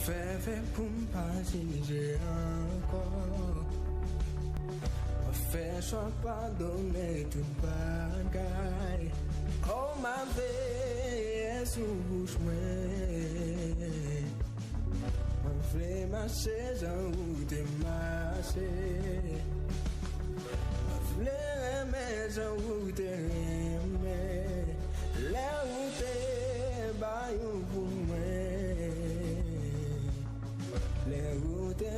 Fait pour m'passer j'ai encore. Fait choix pardonner tout bagaille. Oh ma vie sous bouche moi. M'flé marcher j'en route marcher. M'flé mais j'en route mais. La route bayou pour moi. Les routes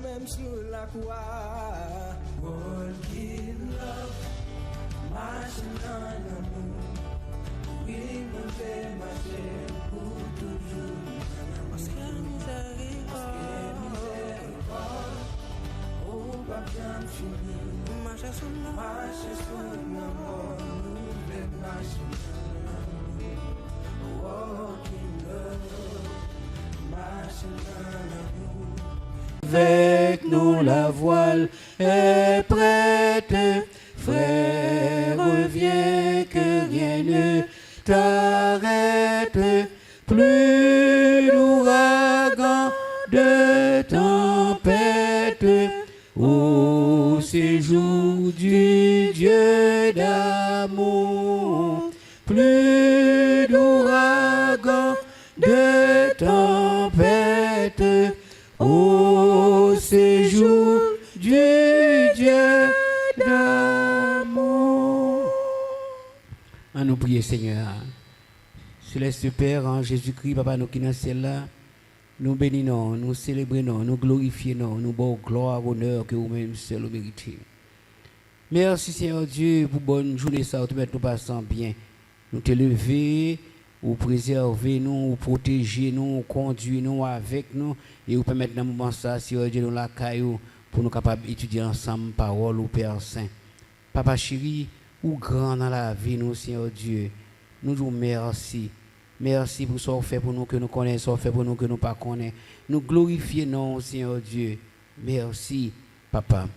même sur la croix. Walking love, marching dans l'amour. Oui, mon père marcher pour toujours. Parce que misère oh, pas bien fini. Marcher sur l'amour, nous voulons marcher dans l'amour. Walking love, marching dans l'amour. Avec nous la voile est prête, frère, reviens que rien ne t'arrête, plus d'ouragan, de tempête, au séjour du Dieu d'amour, plus d'ouragan, de tempête, au séjour du Dieu d'amour. À nous prier, Seigneur. Céleste Père, en Jésus-Christ, Papa, nous qui dans le ciel là, nous bénissons, nous célébrons, nous glorifions, nous donnons gloire, honneur que vous-même seul méritez. Merci, Seigneur Dieu, pour bonne journée, ça, nous nous passons bien. Nous te lever, vous préserver nous, vous protéger nous, vous conduire nous avec nous et vous permettre dans le moment ça, Seigneur Dieu, nous la caillou pour nous capables d'étudier ensemble parole au Père Saint. Papa chéri, ou grand dans la vie nous, Seigneur Dieu, nous vous merci. Merci pour ce que vous faites pour nous que nous connaissons, ce que vous faites pour nous que nous ne connaissons pas. Nous glorifions, Seigneur Dieu. Merci, Papa.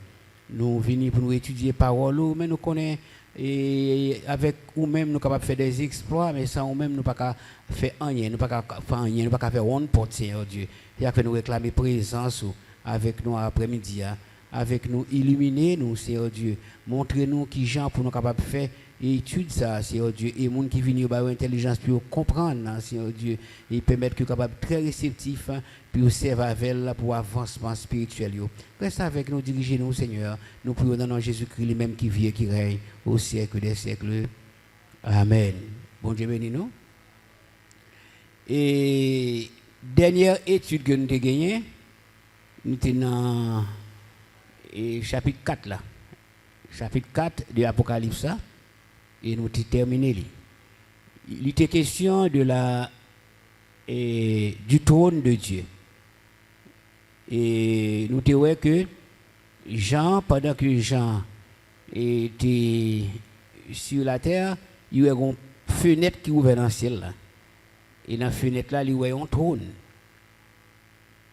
Nous venons pour nous étudier parole, mais nous connaissons. Et avec nous-mêmes, nous sommes capables de faire des exploits, mais sans nous-mêmes, nous ne pouvons pas faire rien, nous ne pouvons pas faire rien, nous ne pouvons pas faire one pot, Seigneur Dieu. Il a fait nous réclamer présence avec nous après-midi, avec nous illuminer, nous, Seigneur Dieu. Montrez-nous qui gens pour nous capables de faire et étude ça, Seigneur Dieu. Et les gens qui viennent avoir intelligence pour comprendre, Seigneur Dieu, et permettre qu'ils soient capables très réceptifs, puis servir avec elle pour avancement spirituel. Reste avec nous, dirigez-nous, Seigneur. Nous prions dans le nom de Jésus-Christ, lui-même qui vit et qui règne au siècle des siècles. Amen. Bon Dieu béni nous. Et dernière étude que nous avons gagnée, nous sommes dans le chapitre 4 là. Chapitre 4 de l'Apocalypse. Et nous avons terminé. Il était question de du trône de Dieu. Et nous avons vu que Jean, pendant que Jean était sur la terre, il y avait une fenêtre qui ouvrait dans le ciel. Là. Et dans la fenêtre, là, il y avait un trône.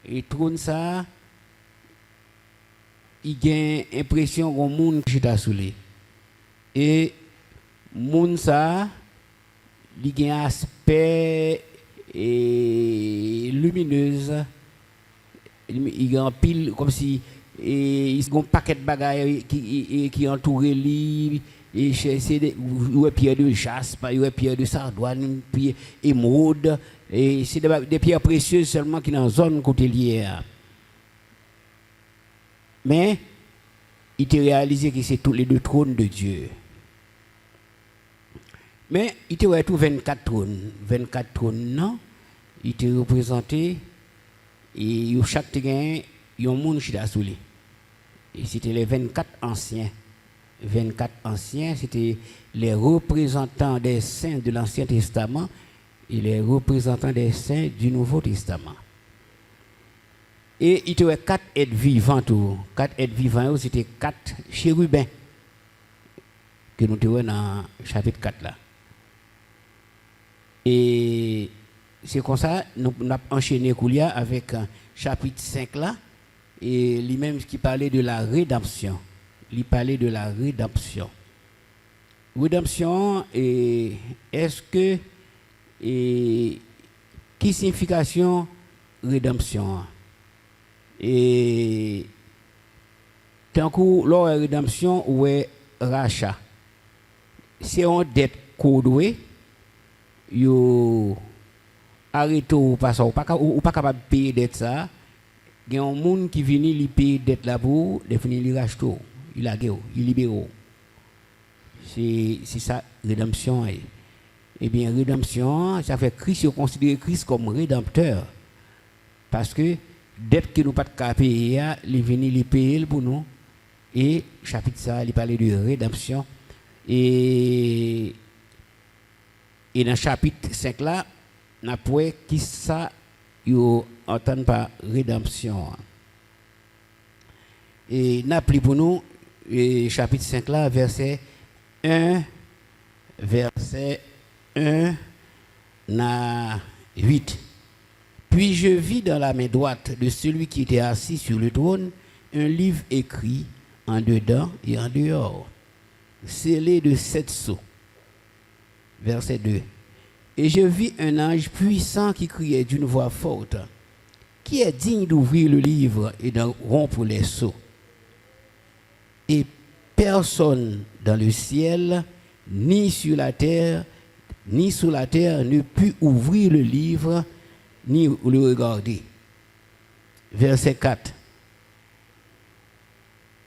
Et le trône, ça, il y a l'impression que le monde est sous lui. Et le monde, ça, il y a un aspect lumineux. Il y a un pile, comme si il y a un paquet de bagages qui entourent lui. Et c'est des pierres de jaspe, des pierres de sardoine, des pierres émeraudes. Et c'est des pierres précieuses seulement qui sont dans la zone côté liée. Mais il a réalisé que c'est tous les deux trônes de Dieu. Mais il était ouais, tout 24 trônes. 24 trônes, non? Il était représenté et chaque terrain, il y a un monde qui est sous lui. Et c'était les 24 anciens. 24 anciens, c'était les représentants des saints de l'Ancien Testament et les représentants des saints du Nouveau Testament. Et il y avait 4 êtres vivants. 4 êtres vivants, c'était 4 chérubins que nous avons dans le chapitre 4 là. Et c'est comme ça, nous avons enchaîné avec chapitre 5 là, et lui-même qui parlait de la rédemption. Il parlait de la rédemption. Rédemption, est-ce que, qui signification rédemption. Et tant que la rédemption ou rachat, c'est une dette codée, yo arrêté ou pas ça, ou pas capable de payer dette ça. Il y a un monde qui vient lui payer dette là pour définir lui racheter, il a il libère. C'est ça rédemption. Eh bien rédemption, ça fait Christ considérer Christ comme rédempteur parce que dette que nous pas de payer, il vient lui payer pour nous. Et chapitre ça, il parle de rédemption. Et dans le chapitre 5 là, n'a pas qui ça yo entend par rédemption. Et n'a pris pour nous chapitre 5 là verset 1 à 8. Puis je vis dans la main droite de celui qui était assis sur le trône un livre écrit en dedans et en dehors, scellé de 7 sceaux. Verset 2. Et je vis un ange puissant qui criait d'une voix forte, qui est digne d'ouvrir le livre et de rompre les sceaux. Et personne dans le ciel, ni sur la terre, ni sous la terre ne put ouvrir le livre, ni le regarder. Verset 4.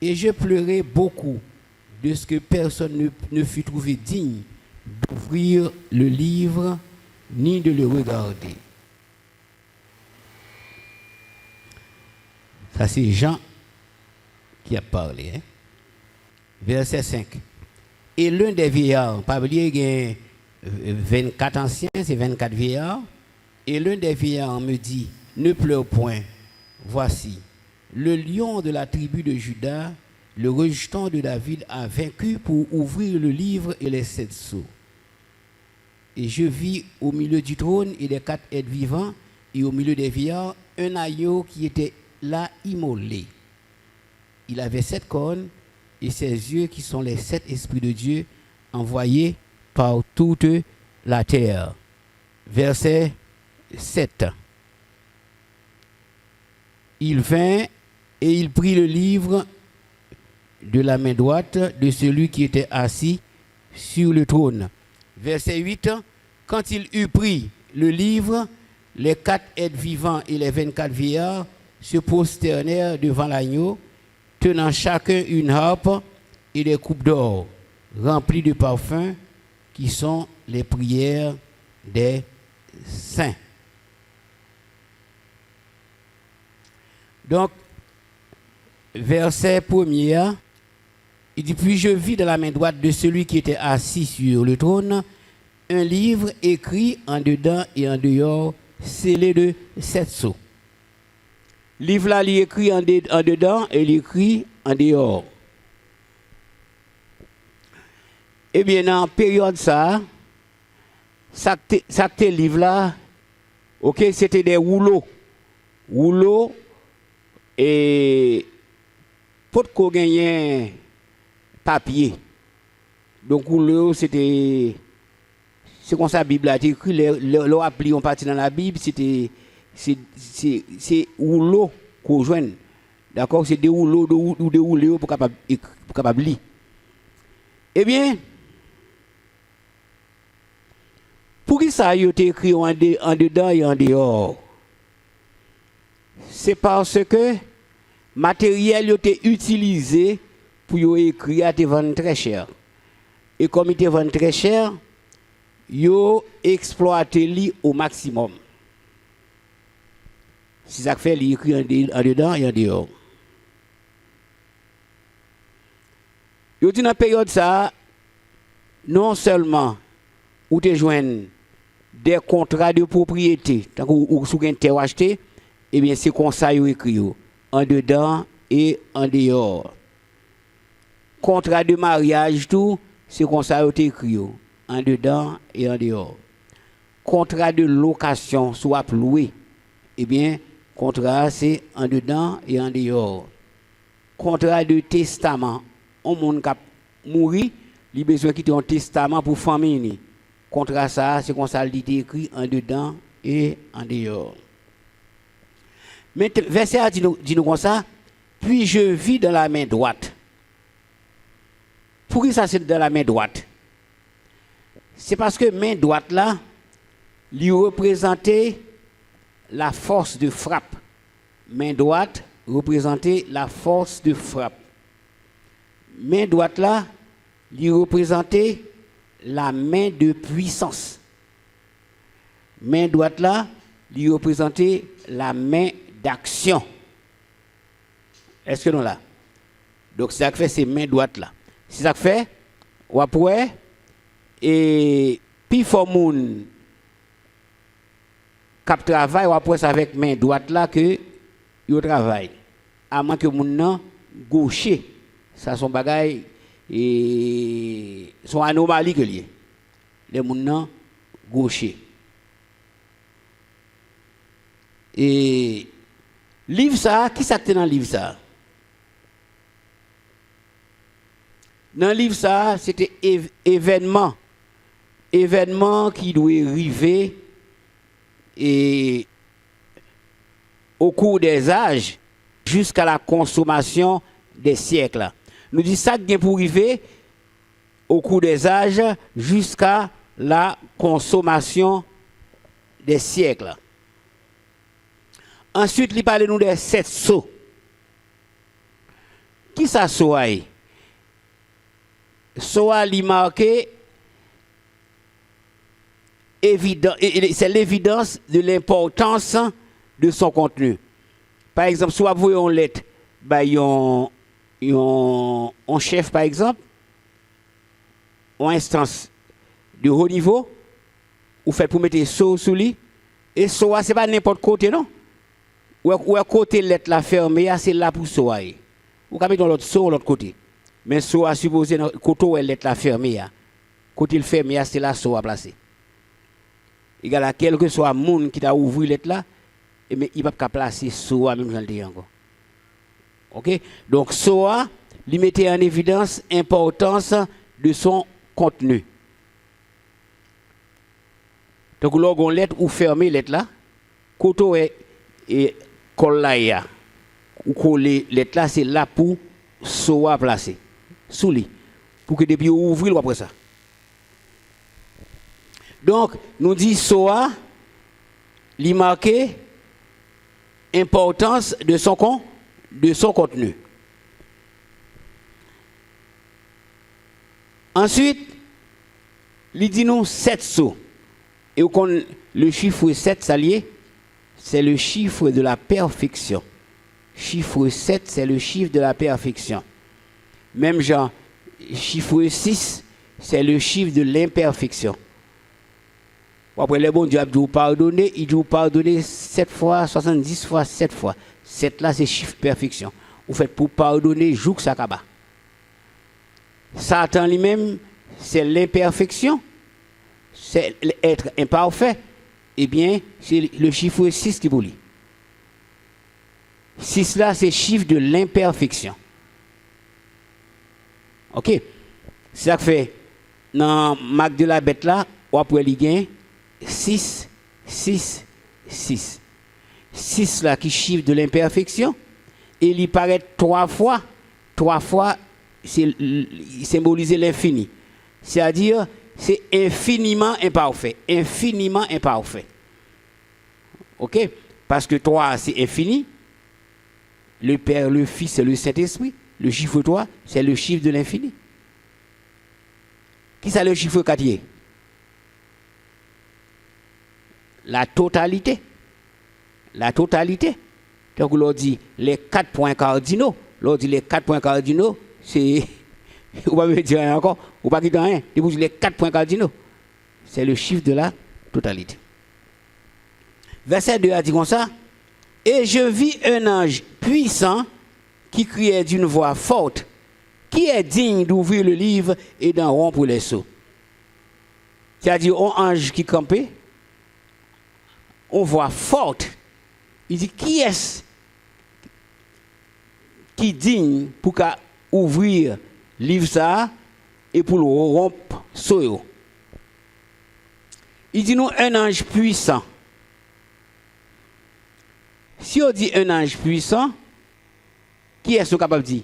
Et je pleurais beaucoup de ce que personne ne fut trouvé digne d'ouvrir le livre ni de le regarder. Ça c'est Jean qui a parlé. Hein? Verset 5. Et l'un des vieillards, pas oublier qu'il y a 24 anciens, c'est 24 vieillards. Et l'un des vieillards me dit, ne pleure point, voici, le lion de la tribu de Juda, le rejeton de David, a vaincu pour ouvrir le livre et les 7 sceaux. Et je vis au milieu du trône et des 4 êtres vivants, et au milieu des vieillards, un agneau qui était là immolé. Il avait 7 cornes, et ses yeux qui sont les 7 esprits de Dieu, envoyés par toute la terre. Verset 7. Il vint et il prit le livre de la main droite de celui qui était assis sur le trône. Verset 8. Quand il eut pris le livre, les 4 êtres vivants et les 24 vieillards se prosternèrent devant l'agneau, tenant chacun une harpe et des coupes d'or remplies de parfums qui sont les prières des saints. Donc, verset 1er, il dit, puis je vis dans la main droite de celui qui était assis sur le trône un livre écrit en dedans et en dehors, scellé de 7 sceaux. Livre là, il est écrit en dedans et il est écrit en dehors. Eh bien, dans la période ça livre là, ok, c'était des rouleaux. Rouleaux et pour qu'on gagne papier. Donc rouleau c'est comme ça la Bible a été écrit, le appli on partit dans la Bible, c'est rouleau qu'on joint. D'accord, c'est des rouleaux ou des rouleaux pour capable lire. Eh bien, pour qui ça a été écrit en dedans et en dehors? C'est parce que matériel a été utilisé pour écrire à te vendre très cher. Et comme il te vend très cher, yo exploité li au maximum. C'est ça que fait li écrit en dedans et en dehors. Yo dit dans la période ça, non seulement ou te joindre des contrats de propriété, tant ou sous un terre acheté, eh bien c'est comme ça yo écrit en dedans et en dehors. Contrat de mariage tout, c'est comme ça yo écrit en dedans et en dehors. Contrat de location soit loué, eh bien contrat c'est en dedans et en dehors. Contrat de testament, on monde qui mourir, il a besoin quitter un testament pour famille. Contrat ça, c'est comme ça il est écrit en dedans et en dehors. Mais verset a dit nous comme ça, puis je vis dans la main droite. Pourquoi ça c'est dans la main droite? C'est parce que main droite là, lui représentait la force de frappe. Main droite représentait la force de frappe. Main droite là, lui représentait la main de puissance. Main droite là, lui représentait la main d'action. Est-ce que nous là? Donc c'est ça que fait ces mains droites là. C'est ça que fait, ou après, et puis faut moun cap travail ou après avec main droite là que yo travaille. À moins que moun nan gaucher, ça son bagay et son anomalie que lié. Les moun nan gaucher. Et livre ça, qui ça dans le livre ça? Dans le livre ça, c'était événement qui doit arriver et au cours des âges jusqu'à la consommation des siècles. Nous disons ça qui est pour arriver au cours des âges jusqu'à la consommation des siècles. Ensuite, il parle nous des 7 sceaux. Qui ça soit? Soit il marqué évident, c'est l'évidence de l'importance de son contenu. Par exemple, soit vous voyez en lettre, un chef par exemple, en instance de haut niveau, ou fait pour mettre sceau sous lui, et soit c'est pas n'importe côté non. Ou à côté lettre la fermée, c'est là pour sceau. Ou quand mettre l'autre sceau l'autre côté. Mais sceau a supposé côté où lettre la fermée, côté le fermé, c'est là sceau à placer. Égal à quel que soit monde qui t'a ouvert lettre là, mais il va pas placer sceau même dans le dire encore. OK? Donc sceau il mettait en évidence l'importance de son contenu. Donc lorsqu'on lettre ou fermer lettre là, côté et colle là ou coller lettre là, c'est là pour sceau à placer sous lui pour que depuis ouvrir après ça. Donc nous dit soa li marqué importance de son contenu. Ensuite, il dit nous 7 sauts. Et le chiffre 7 s'allié, c'est le chiffre de la perfection. Chiffre 7, c'est le chiffre de la perfection. Même genre, chiffre 6, c'est le chiffre de l'imperfection. Après, le bon Dieu a dit pardonner, il dit pardonner 7 fois, 70 fois, 7 fois. 7 là, c'est chiffre perfection. Vous faites pour pardonner, joue que ça kaba. Satan lui-même, c'est l'imperfection. C'est l'être imparfait. Eh bien, c'est le chiffre 6 qui pour lui. 6 là, c'est le chiffre de l'imperfection. OK? C'est ça que fait, dans Marc de la bête là, ou après il gagne 6, 6, 6. 6 là qui chiffre de l'imperfection, et il paraît 3 fois. 3 fois, c'est symboliser l'infini. C'est-à-dire, c'est infiniment imparfait. Infiniment imparfait. OK? Parce que 3, c'est infini. Le Père, le Fils et le Saint-Esprit. Le chiffre 3, c'est le chiffre de l'infini. Qui c'est le chiffre 4? La totalité. La totalité. Donc, on dit les 4 points cardinaux. On dit les 4 points cardinaux, c'est. On va me dire rien encore. On va pas dire rien. Les 4 points cardinaux. C'est le chiffre de la totalité. Verset 2 a dit comme ça. Et je vis un ange puissant qui criait d'une voix forte, qui est digne d'ouvrir le livre et d'en rompre les sceaux. C'est-à-dire, un ange qui campait, on voit forte. Il dit, qui est-ce qui est digne pour ouvrir le livre ça et pour le rompre sceaux? Il dit, nous, un ange puissant. Si on dit un ange puissant, qui est-ce capable de dire?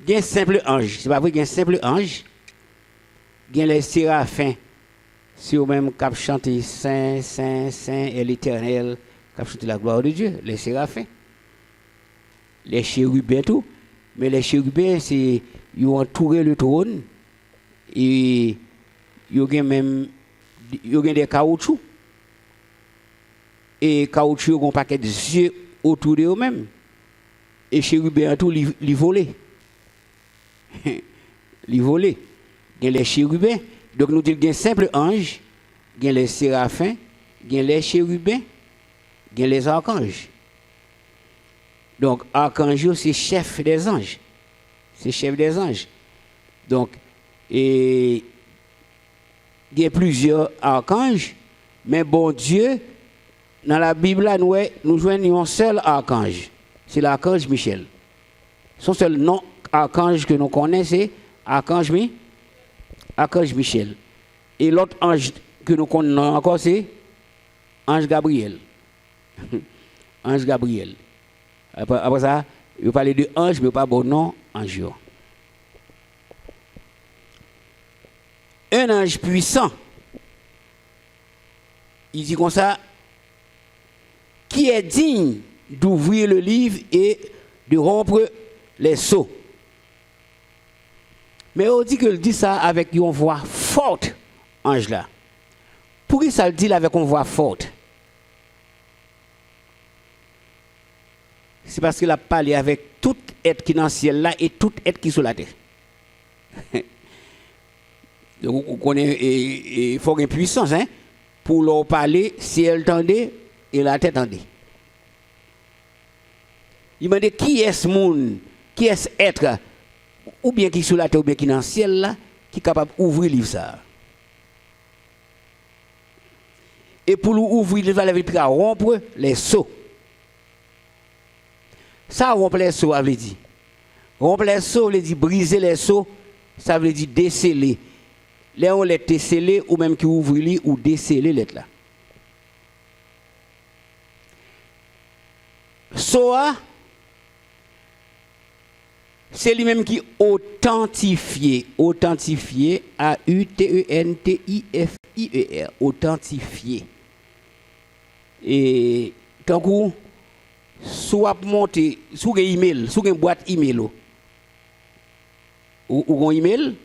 Il y a un simple ange. C'est pas vrai qu'il y a un simple ange. Il y a les séraphins. Si eux-mêmes qui chantent Saint, Saint, Saint et l'Éternel, qui chantent la gloire de Dieu, les séraphins. Les chérubins, tout. Mais les chérubins, ils ont entouré le trône. Et ils ont même des caoutchoucs. Et caoutchoucs ont un paquet de yeux autour d'eux-mêmes. Et chérubins, tout, ils volaient. Ils volaient. Il y a les chérubins. Donc nous disons qu'il y a un simple ange, il y a les séraphins, il y a les chérubins, il y a les archanges. Donc archange, c'est chef des anges. C'est chef des anges. Donc, il y a plusieurs archanges, mais bon Dieu, dans la Bible, là, nous joignons un seul archange. C'est l'archange Michel. Son seul nom archange que nous connaissons, c'est archange Michel. Et l'autre ange que nous connaissons encore, c'est ange Gabriel. Ange Gabriel. Après ça, il parle de ange, mais pas bon nom, ange. Un ange puissant, il dit comme ça, qui est digne d'ouvrir le livre et de rompre les sceaux. Mais on dit qu'il dit ça avec une voix forte, ange là. Pourquoi ça le dit avec une voix forte? C'est parce qu'il a parlé avec tout être qui est dans le ciel là et tout être qui est sur la terre. Donc on connaît, il faut une puissance, hein, pour leur parler, si elle tendait et la tête tendait. Il m'a dit qui est ce monde, qui est ce être, ou bien qui est sur la terre, ou bien qui est dans le ciel là, qui est capable d'ouvrir le livre ça. Et pour l'ouvrir le livre, il faut rompre les sceaux. Ça, rompre les sceaux, ça veut dire. Rompre les sceaux, ça veut dire briser les sceaux, ça veut dire déceler. Là, on les déceler, ou même qui ouvre les ou déceler les là. Soa, c'est lui-même qui authentifié, A-U-T-E-N-T-I-F-I-E-R, authentifié. Et tant que soit monter sous un email, sous une boîte email ou un email,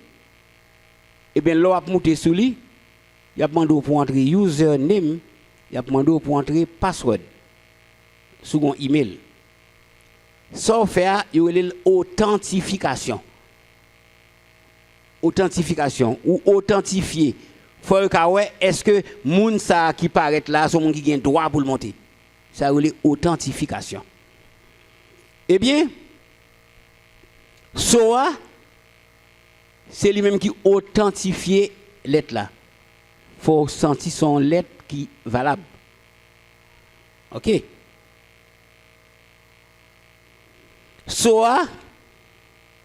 et bien là on monter sur lui, il a demandé pour entrer username, il a demandé pour entrer password sous un email. Ça fait il y a l'authentification. Authentification ou authentifier. Faut que est-ce que moun ça qui paraît là, son monde qui a droit pour le monter. Ça veut authentification. Eh bien, SOA, c'est lui-même qui authentifie l'être là. Il faut sentir son lettre qui est valable. OK? SOA,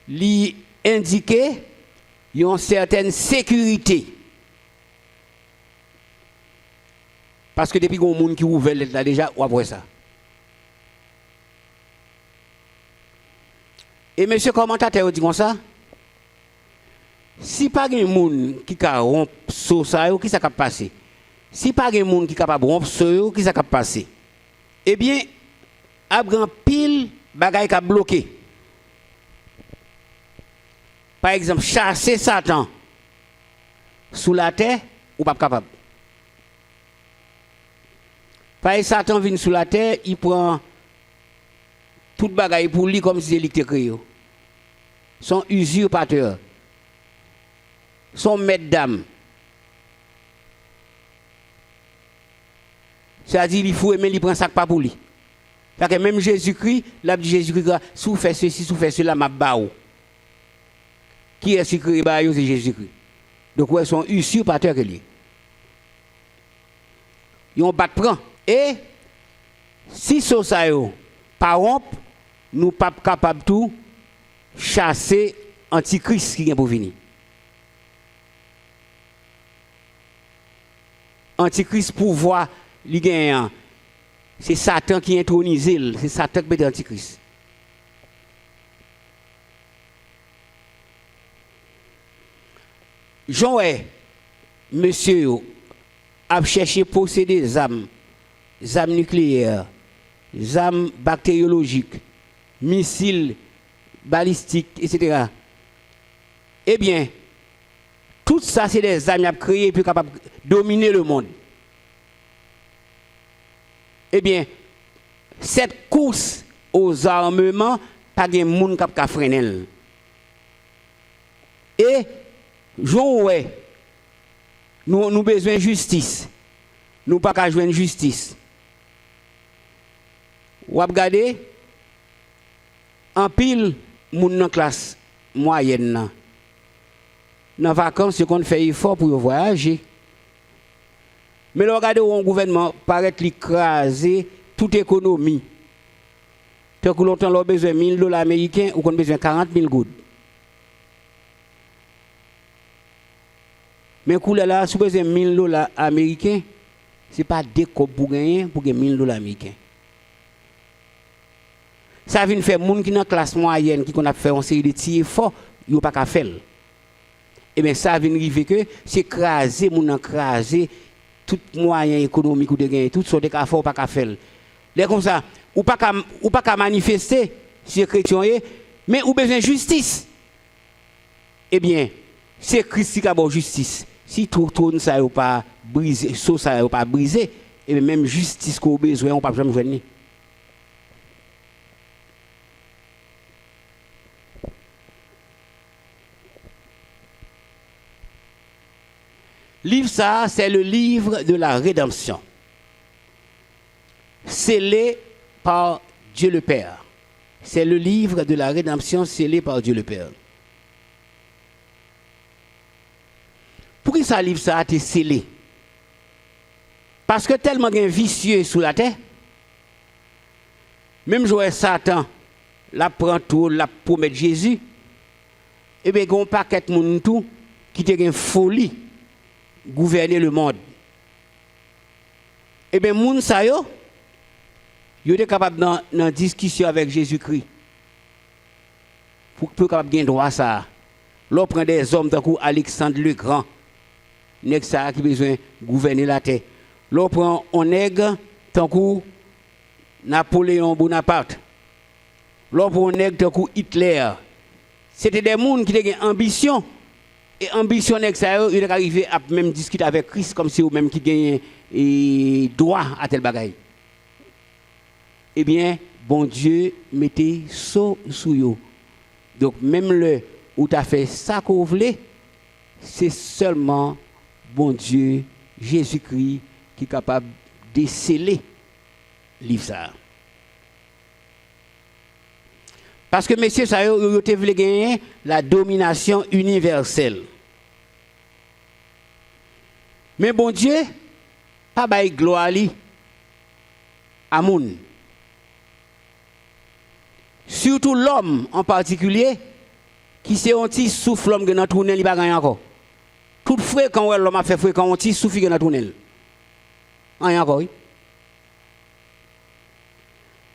lui indiquer une certaine sécurité. Parce que depuis qu'il y a un monde qui ouvre là déjà, ou après ça. Et monsieur commentateur dit comme ça, si pas un monde qui a rompu ça, qui ça va passer? Si pas un monde qui est capable de rompre ça, qui ça va passer? Eh bien, il y a grand pile bagaille qui a bloqué. Par exemple, chasser Satan sous la terre, ou pas capable. Par exemple, Satan vient sous la terre, il prend toute bagaille pour lui comme si il était créé. Son usurpateur, son maître d'âme. C'est-à-dire qu'il faut aimer, il prend ça pas pour lui. Parce que même Jésus-Christ, l'a dit Jésus-Christ, si vous faites ceci, si vous faites cela, m'a baou. Qui est ce qui est c'est Jésus-Christ. Donc, ouais, son usurpateur que lui. Ils ont bat prend. Et si ça yo par exemple, nous pas capable tout chasser antichrist qui vient pour venir. Antichrist pouvoir c'est Satan qui intronise, c'est Satan qui est l'Antichrist. Jean, monsieur, a cherché posséder des armes nucléaires, des armes bactériologiques, missiles balistiques, etc. Eh bien, tout ça, c'est des armes créées pour capables de dominer le monde. Eh bien, cette course aux armements, pas de monde qui a freiné. Et, nous avons besoin de justice. Nous n'avons pas jouer justice. Vous regardez, en pile, moun dans classe moyenne. Dans les vacances, qu'on fait effort pour voyager. Mais regardez où un gouvernement paraît écraser toute économie. Tant que longtemps, on a besoin de $1,000 américains ou qu'on a besoin de 40 000 gouttes. Mais là, si vous avez $1,000 américains, ce n'est pas des copes pour gagner pour gagner $1,000 américains. Ça vient faire des gens qui sont dans la classe moyenne, qui ont fait une série de petits efforts, ils n'ont pas qu'à faire. Et bien ça vient arriver que c'est écraser, tout moyen économique ou de gagner, tout ce qu'on faut pas qu'à faire. Comme ça, ou pas qu'à manifester, si chrétien, mais ou besoin de justice. Eh bien, c'est Christ qui a besoin de justice. Si tout ça n'est pas brisé, ça n'est pas brisé, et même justice qu'on a besoin, on ne peut jamais venir. Livre ça, c'est le livre de la rédemption, scellé par Dieu le Père. C'est le livre de la rédemption scellé par Dieu le Père. Pourquoi ça livre ça a été scellé? Parce que tellement de vicieux sous la terre, même jouer Satan, la prend tout, la promet Jésus, et bien il y a un paquet de monde tout qui a une folie gouverner le monde. Et bien moun sa yo était capable dans discussion avec Jésus-Christ pour capable gagner droit ça. L'on prend des hommes tant que Alexandre le Grand, nèg ça qui besoin gouverner la terre. L'on prend un nègre tant que Napoléon Bonaparte. L'on prend un nègre tant que Hitler. C'était des gens qui avaient une ambition. Et ambition nèg ça yo, il est arrivé à même discuter avec Christ comme si ou même qui gagne droit à tel bagaille. Eh bien, bon Dieu mettez sous yo. Donc même le où tu as fait ça qu'on voulait, c'est seulement bon Dieu Jésus-Christ qui est capable de sceller livre ça. Parce que messieurs, ça yo voulu gagner la domination universelle. Mais bon Dieu, pas bail gloire li à moun. Surtout l'homme en particulier, qui c'est un petit souffle l'homme qui dans tourner li pas gagner encore. Tout frais quand l'homme a fait frais quand un petit souffle qui dans tourner. Rien encore. Oui.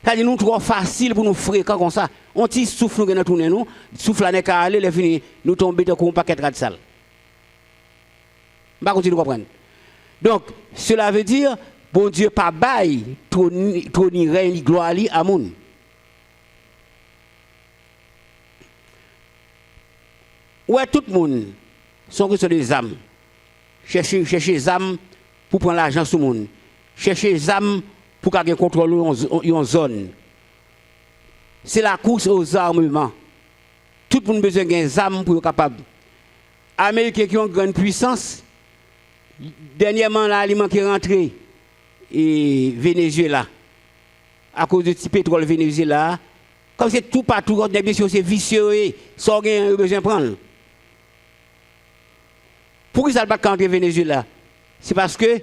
Ça dit nous trop facile pour nous fréquenter comme ça. On petit souffle nous dans tourner nous, souffle n'est qu'à aller, les fini, nous tomber dans un paquet de sale. Pas continuer de comprendre. Donc cela veut dire bon Dieu pas bail trône règne gloire li à moun. Ouais tout le monde sont que sur des âmes. Chercher des âmes pour prendre l'argent sur monde. Chercher des âmes pour qu'il y ait contrôle en zone. C'est la course aux armements. Tout le monde a besoin des armes pour être capable. Les Américains qui ont une grande puissance, dernièrement, l'aliment qui est rentré, et Venezuela, à cause du petit pétrole Venezuela, comme c'est tout partout, bien sûr, c'est vicieux, ça a besoin de prendre. Pourquoi ça ne va pas rentrer Venezuela? C'est parce que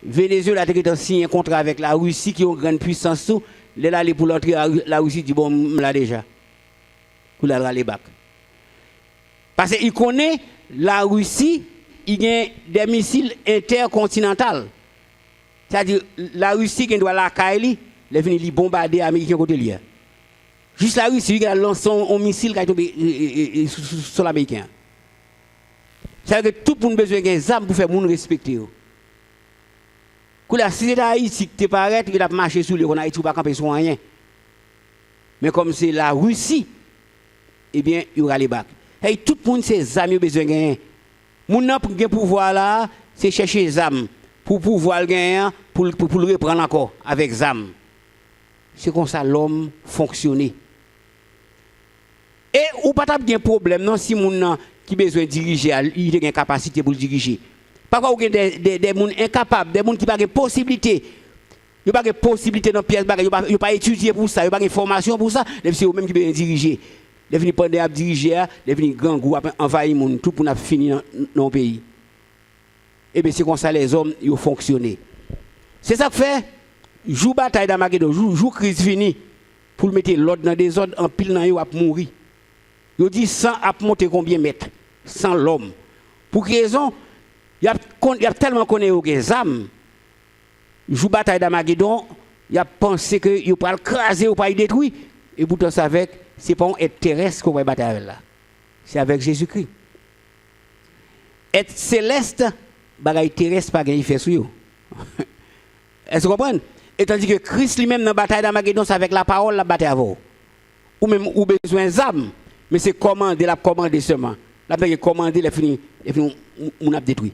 Venezuela a signé un contrat avec la Russie qui a une grande puissance. Là, aller pour l'entrée, la Russie dit bon, là déjà. Pour aller back. Parce qu'il connaît la Russie, il y a des missiles intercontinentaux. C'est-à-dire, la Russie qui doit la Kaili, elle est venue bombarder les Américains côté lié. Juste la Russie qui a lancé un missile qui a tombé sur l'Américain. C'est-à-dire que tout le monde a besoin des armes pour faire le monde respecter. Si c'est Haïti qui te paraît, il a marché sur le on Haïti, il ne va pas camper sur rien. Mais comme c'est la Russie, eh bien, il y aura les bacs. Et tout le monde, c'est amis besoin de gagner. Mon pouvoir là, c'est chercher les âmes pour pouvoir gagner, pour le reprendre encore avec les âmes. C'est comme ça l'homme fonctionne. Et ou pas de problème non si mon qui besoin de diriger, il a une capacité pour le diriger. Parfois, il y a des gens incapables, des gens qui n'ont pas de possibilité. Il n'y a pas de possibilité dans la pièce, il n'y a pas étudié pour ça, il n'y a pas de formation pour ça. C'est eux-mêmes qui peuvent diriger. Ils viennent pendant à diriger, ils viennent grand groupe, envahir le monde, tout pour nous finir dans le pays. Et bien c'est comme ça les hommes ils ont fonctionné. C'est ça que fait, joue bataille d'Armageddon, joue crise finie, pour mettre l'ordre dans des ordres, en pile dans eux à mourir. Ils dit 100 à monter combien de mètres? 100 l'homme. Pour quelle raison? Il y a tellement connu des âmes. Joue bataille d'Armageddon, il a pensé que il va le craser ou pas le détruire. Et pourtant, c'est avec, c'est pas un être terrestre qu'on va battre avec là. C'est avec Jésus-Christ. Être céleste, bagaille terrestre, pas gagner fait sur vous. Est-ce que vous comprenez? Et tandis que Christ lui-même dans la bataille d'Armageddon, c'est avec la parole la bataille avant. Ou même ou besoin d'âmes, mais c'est commander, la commander seulement. La paix est commandée, les fini, on a détruit.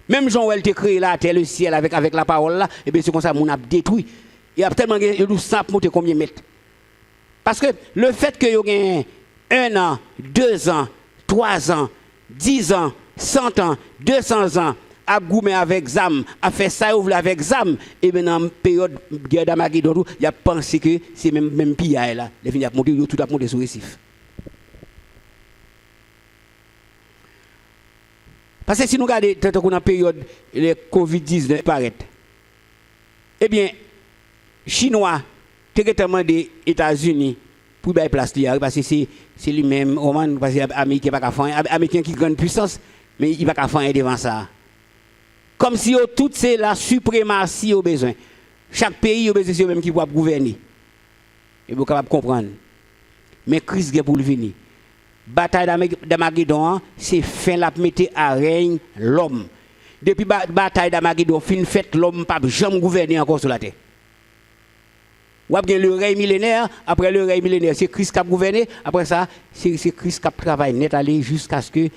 Même Jean elle te créé la terre, le ciel avec la parole là, et bien c'est comme ça on a détruit. Il y a tellement de sape monter combien de mètres. Parce que le fait que vous avez 1 an, 2 ans, 3 ans, 10 ans, 100 ans, 200 ans, à goumer avec ZAM, à faire ça avec ZAM, et bien dans la période de guerre d'Armageddon, il a pensé que c'est même pire là. Les vignes tout a monté sur le récif. Parce que si nous regardons dans la période de Covid-19 paraît, eh bien, Chinois, directement des États-Unis, pour faire place là, parce que c'est lui-même, parce que l'Américain n'a pas faire, l'Américain qui a une grande puissance, mais il n'a pas faire devant ça. Comme si tout c'est la suprématie au besoin. Chaque pays a besoin de même qui peut gouverner. Et vous capable comprendre. Mais Christ est pour le venir. Bataille d'Armageddon, c'est fin la mettre à règne l'homme. Depuis bataille d'Armageddon, fin fait l'homme pas jamais gouverner encore sur la terre. Ou bien le règne millénaire, après le règne millénaire, c'est Christ qui a gouverné, après ça, c'est Christ qui a travaillé net aller jusqu'à ce que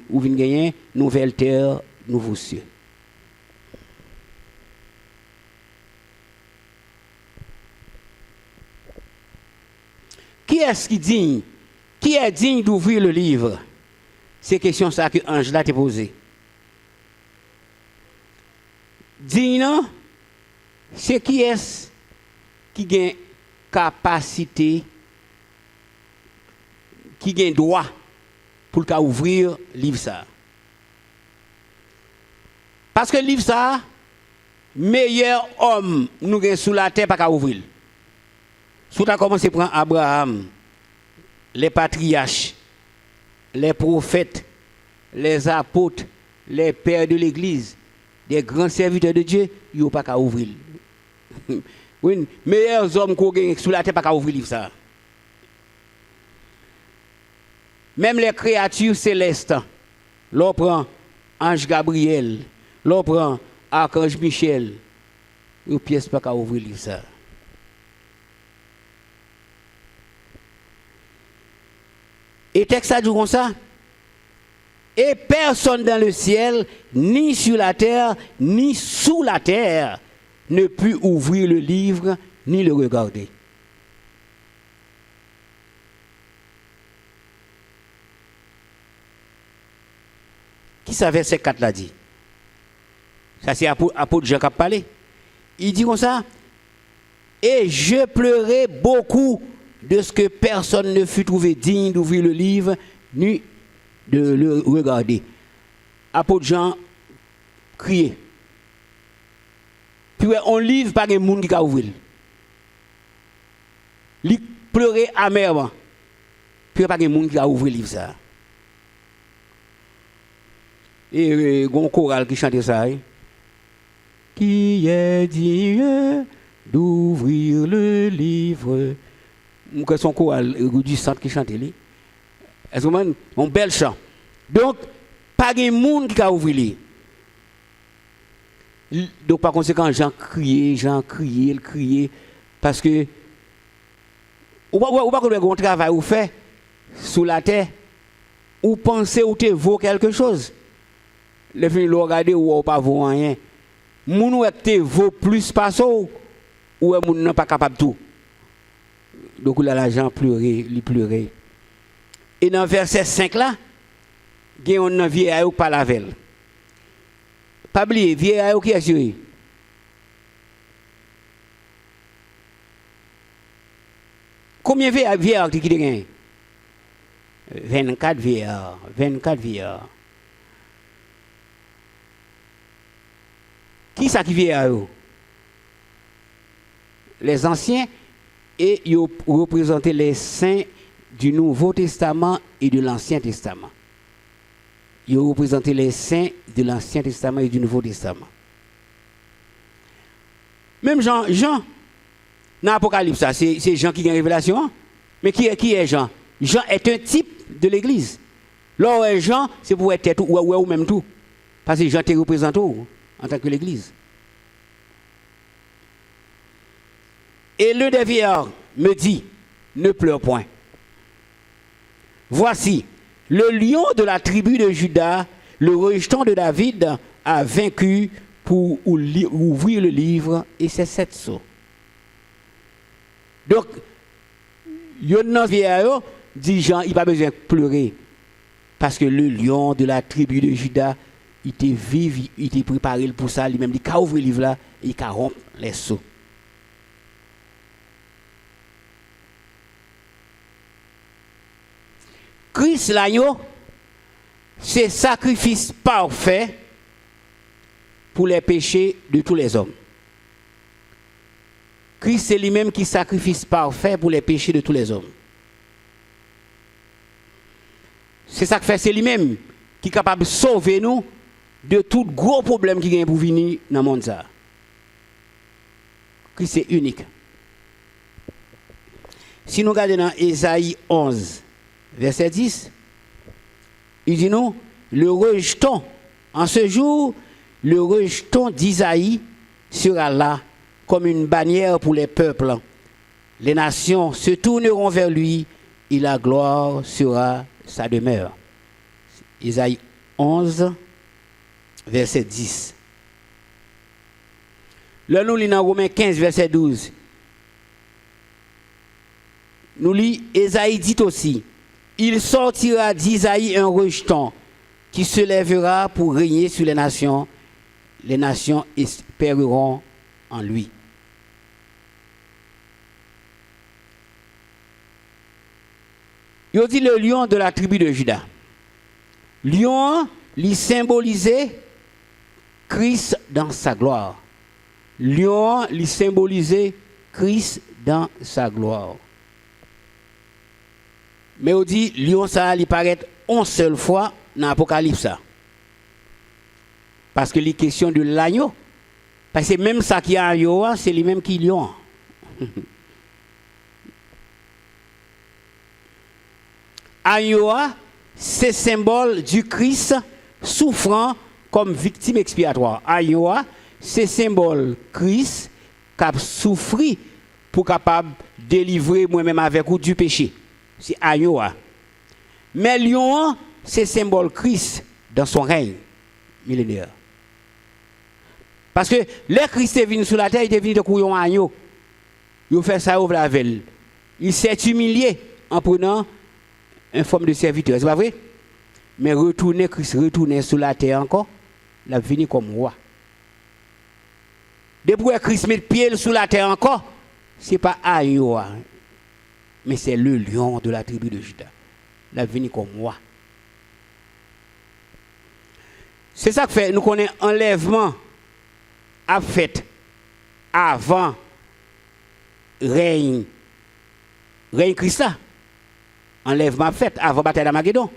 vous venez gagner nouvelle terre, nouveaux cieux. Qui est-ce qui digne? Qui est digne d'ouvrir le livre? C'est question ça que Angela t'a posée. Digne, c'est qui est-ce qui a capacité, qui a droit pour ouvrir le livre ça. Parce que le livre ça, meilleur homme nous avons sous la terre pas ouvrir. Si tu as commencé à prendre Abraham, les patriarches, les prophètes, les apôtres, les pères de l'Église, des grands serviteurs de Dieu, ils n'ont pas qu'à ouvrir. Oui, meilleurs hommes qu'on gagne sous la terre, pas qu'à ouvrir le livre ça. Même les créatures célestes, l'on prend Ange Gabriel, l'on prend Archange Michel, ils ne pièce pas qu'à ouvrir le livre ça. Et texte ça dit comme ça. Et personne dans le ciel, ni sur la terre, ni sous la terre, ne put ouvrir le livre, ni le regarder. Qui ça verset 4 là dit? Ça c'est apôtre Jean qui a parlé. Il dit comme ça. Et je pleurais beaucoup de ce que personne ne fut trouvé digne d'ouvrir le livre, ni de le regarder. Apôtre Jean criait. Puis on livre par un monde qui a ouvert. Il pleurait amèrement. Puis pas un monde qui a ouvert le livre ça. Et un choral qui chantait ça. qui est digne d'ouvrir le livre. Que son choral du centre qui chante lui. Est-ce que un bel chant. Donc pas de monde qui a ouvert lui. Donc par conséquent Jean criait parce que ou pas que un travail ou fait sous la terre ou penser ou te vaut quelque chose. Le fin le regarder ou pas vaut rien. Moun ou te vaut plus pas ça ou moun n'est pas capable tout. Donc là l'argent pleurait. Et dans verset 5 là, il y a un vieillard qui parle avec elle. Pas oublier, vieillard qui est assuré. Combien de vieillards qui gagnent? 24 vieillards. 24 vieillards. Qui ça qui vieillard? Les anciens et ils représentent les saints du Nouveau Testament et de l'Ancien Testament. Ils représentent les saints de l'Ancien Testament et du Nouveau Testament. Même Jean dans l'Apocalypse, c'est Jean qui a une révélation. Mais qui est Jean? Jean est un type de l'Église. Là Jean, c'est pour être tout, ou même tout. Parce que Jean te représente en tant que l'Église. Et l'un des vieillards me dit, ne pleure point. Voici, le lion de la tribu de Juda, le rejeton de David, a vaincu pour ouvrir le livre, et c'est 7 sceaux. Donc, Yonan vieillard dit Jean, il n'a pas besoin de pleurer. Parce que le lion de la tribu de Juda, il était vivant, il était préparé pour ça, lui-même, il a ouvert le livre là, et il a rompu les sceaux. Christ l'agneau, c'est sacrifice parfait pour les péchés de tous les hommes. Christ c'est lui-même qui sacrifice parfait pour les péchés de tous les hommes. C'est ça que fait, c'est lui-même qui est capable de sauver nous de tout gros problème qui vient pour venir dans le monde. Christ est unique. Si nous regardons dans Ésaïe 11, verset 10, il dit nous, le rejeton, en ce jour, le rejeton d'Isaïe sera là comme une bannière pour les peuples. Les nations se tourneront vers lui et la gloire sera sa demeure. Isaïe 11, verset 10. Là, nous lisons dans Romains 15, verset 12. Nous lisons, Isaïe dit aussi, il sortira d'Isaïe un rejeton qui se lèvera pour régner sur les nations espéreront en lui. Il dit le lion de la tribu de Juda. Lion, lui symbolisait Christ dans sa gloire. Lion, lui symbolisait Christ dans sa gloire. Mais on dit, lion, ça, il paraît une seule fois dans l'Apocalypse. Parce que les questions de l'agneau. Parce que même ça qui est agneau, c'est lui-même qui est lion. Agneau, c'est symbole du Christ souffrant comme victime expiatoire. Agneau, c'est symbole Christ qui a souffert pour capable délivrer moi-même avec vous du péché. C'est agneau. Mais lion, c'est symbole Christ dans son règne millénaire. Parce que le Christ est venu sur la terre, il est venu de couillon agneau. Il fait ça au Vlavel. Il s'est humilié en prenant une forme de serviteur. C'est pas vrai? Mais retourner Christ, retourner sur la terre encore, il a venu comme roi. Depuis que Christ met le pied sur la terre encore, ce n'est pas agneau, mais c'est le lion de la tribu de Juda. Il a venu comme roi. C'est ça que fait, nous connaissons enlèvement à fait avant règne Christ. Enlèvement fait avant la bataille d'Armageddon.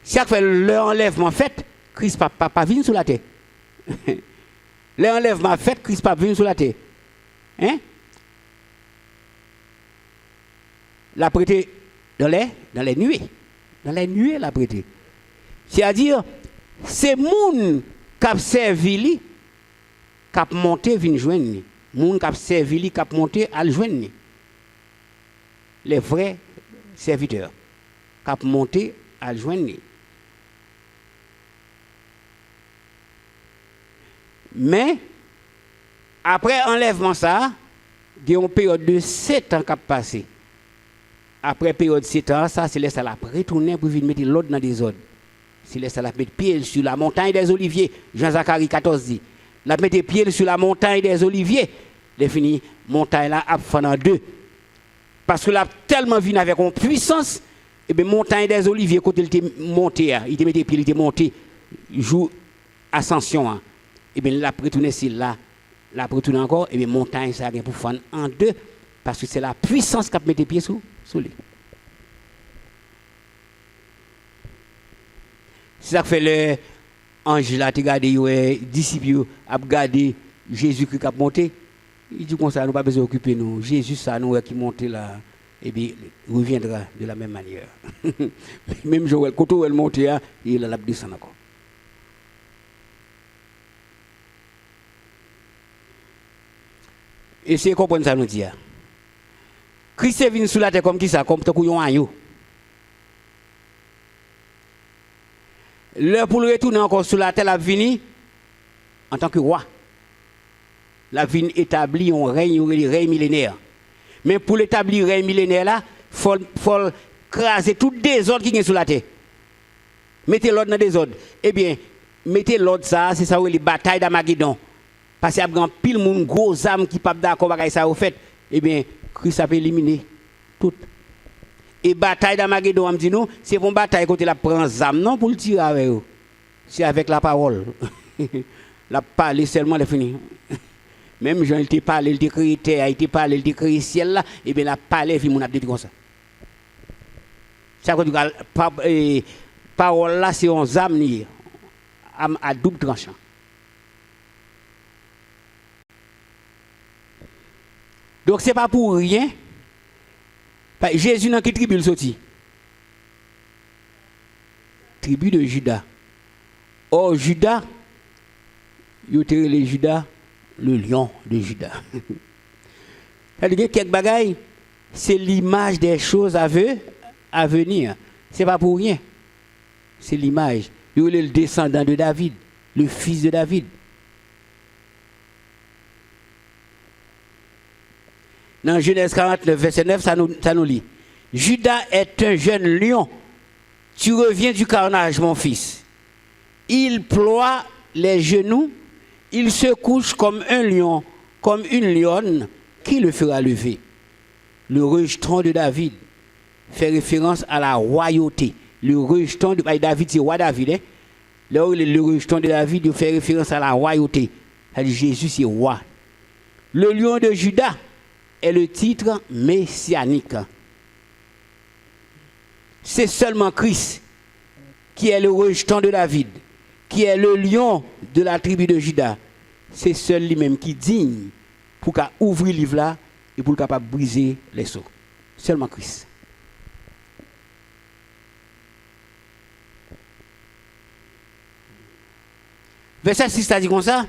Si ça fait l'enlèvement fait, Christ pas venu sur la terre. L'enlèvement fait, Christ pas venu sur la terre. Hein? La prêté dans les nuées. Dans les nuées, la prêté. C'est-à-dire, c'est moun qui a servi li, qui a monté vinn joindre. Moun qui a servi li, qui a monté à le joindre. Les vrais serviteurs qui a monté à le joindre. Mais, après enlèvement ça, il y a une période de 7 ans qui a passé. Après période de 7 ans, ça, c'est laissé à la retourner pour venir mettre l'autre dans des ordres. C'est laissé à la mettre pied sur la montagne des Oliviers. Jean-Zacharie 14 dit. La mettre pied sur la montagne des Oliviers. Les fini, montagne là, a fait en deux. Parce que là, tellement venu avec une puissance, et bien, montagne des Oliviers, quand il était monté, il était mis pied, il était monté, joue ascension. Et bien, la retourner c'est là, la retourner encore, et bien, montagne, ça a pour faire en deux, parce que c'est la puissance qui a mis les pieds sous lui. C'est ça que fait le ange là, tu regardes, les disciples, a regardé Jésus qui a monté. Il dit comme ça, nous pas besoin d'occuper nous. Jésus, ça, nous qui monte là, et bien, reviendra de la même manière. Même Joël, quand elle monte, il a la descend encore. Et c'est comprendre ça nous dit. Christ est venu sur la terre comme qui ça, comme un couillon agneau. L'heure pour le retourner encore sur la terre, la vini en tant que roi. La vini établit un règne millénaire. Mais pour l'établir règne millénaire là, il faut craser tout désordre qui est sur la terre. Mettez l'ordre dans des ordres. Eh bien, mettez l'ordre ça, c'est ça où les batailles d'Armageddon. Parce qu'il y a un pile de gros âmes qui ne sont pas d'accord avec ça au fait. Eh bien, Christ a éliminé tout. Et bataille d'Armageddon, on dit nous, c'est pour une bataille quand il prend les âmes, non pour le tirer avec eux. C'est avec la parole. La parole seulement est fini. Même Jean, il te parle, il te crée terre, il te parle, il te crée ciel là, et bien la parole est finie, mon abdé comme ça. Ça veut dire que parole là, c'est un âme à double tranchant. Donc ce n'est pas pour rien. Jésus dans quelle tribu il sorti? Tribu de Judas. Or Judas, il y a les Judas, le lion de Judas. C'est-à-dire que quelques bagailles, c'est l'image des choses à venir. Ce n'est pas pour rien. C'est l'image. Il y a le descendant de David, le fils de David. Dans Genèse 49, verset 9, ça nous lit. Judas est un jeune lion. Tu reviens du carnage, mon fils. Il ploie les genoux. Il se couche comme un lion, comme une lionne. Qui le fera lever? Le rejeton de David fait référence à la royauté. Le rejeton de David, c'est roi David. Hein? Le rejeton de David il fait référence à la royauté. C'est-à-dire Jésus, c'est roi. Le lion de Judas est le titre messianique. C'est seulement Christ qui est le rejeton de David, qui est le lion de la tribu de Judas. C'est seul lui-même qui est digne pour ouvrir le livre là et pour capable briser les seaux. Seulement Christ. Verset 6, ça dit comme ça.